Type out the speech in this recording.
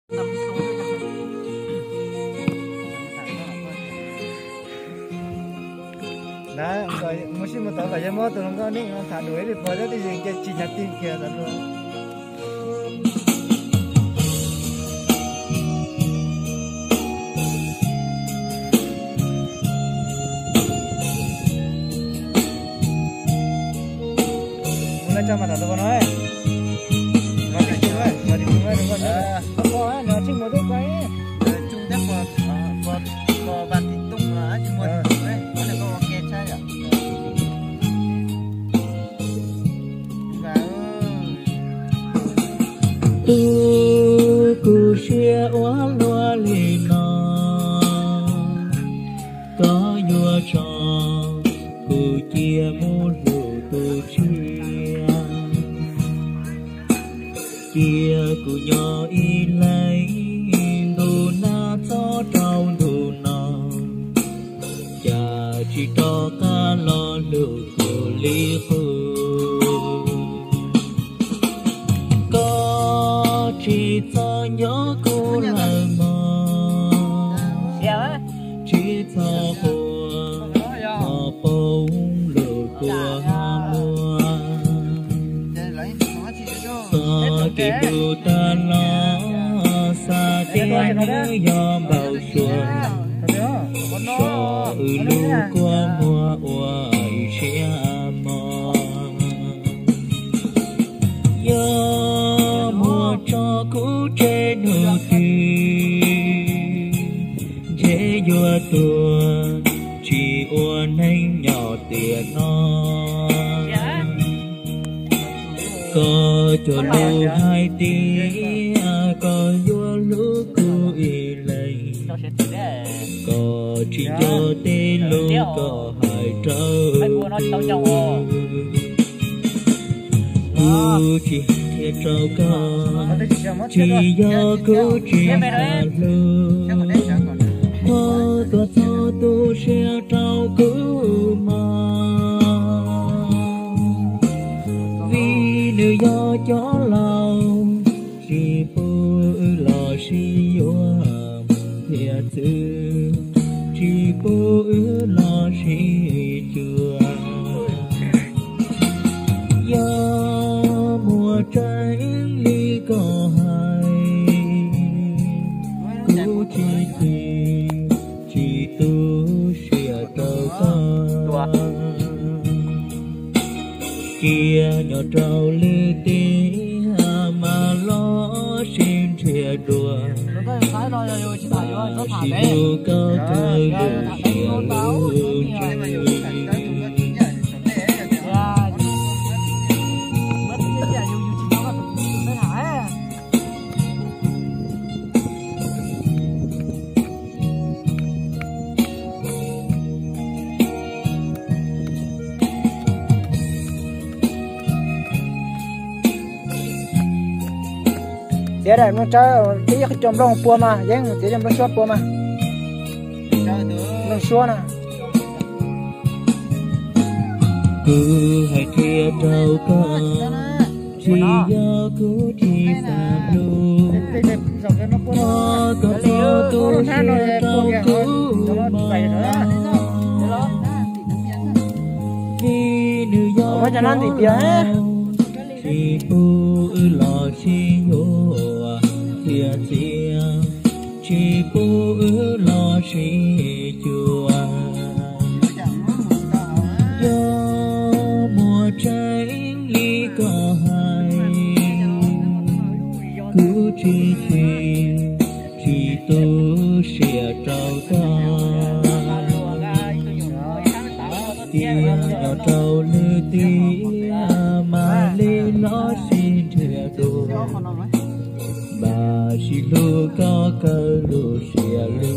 Đó, rồi một xin một tàu cả cho mốt tụi nó có đi thả đuổi thì phơi đó thì chỉ nhặt tiền kia thật luôn. Mulai cuma tak tahu mana. Mari cuba đúng không? Không có, nó chỉ một đôi cái. Chung đắp vào bàn thịt tung là chỉ một đấy, nó là có kẹt chai à. Tu cu xe oa loa lì nọ, có nhua trò cu chia mu lù tu chia cu nhỏ y lấy đồ na cho trâu đồ nọ, cha chỉ cho cá lo lù cu li khu. Chỉ cho nhớ cô là mơ, chỉ cho cô họ bông lửa của hà mùa, có kịp đủ ta lo xa tiếng nhớ gió bao xuân, cho lưu qua mùa oai chia mò. Cho cú trên hồ tiền dễ dùa tua chỉ uốn anh nhỏ tiền non có cho lưu hai tiếng có dùa lũ cu y lấy có chỉ cho tên lũ có hai trâu chỉ thiệt trâu con chỉ do cô chỉ hà lư có cho tu sẽ trâu cứ mà vì nữ do chó lòng chỉ bố lò xì vô thiệt sự chỉ bố lò xì chưa mùa trái ly có hai cú chỉ tu xìa trâu con kia nhỏ trâu lư tí mà lo xin thìa đùa chỉ tu cao thời đủ xìa lưu thế này nó chơi tí cái chôm rong pua mà, giang tí chôm rong xóa pua mà, rong xóa nè. Cứ hay thiệt trâu con, chỉ do cứ chỉ phạm luôn. Có cho tôi sẽ trâu cứ mà, vì nữ do chỉ bu lo chỉ vô thiệt thiệt chỉ bu lo chỉ chùa do mùa trái ly có hai cứ chỉ tu sẽ trâu con tia nhỏ trâu lư tia mà lê nó xin thưa đồ bà chỉ lu có cơ lu xìa lu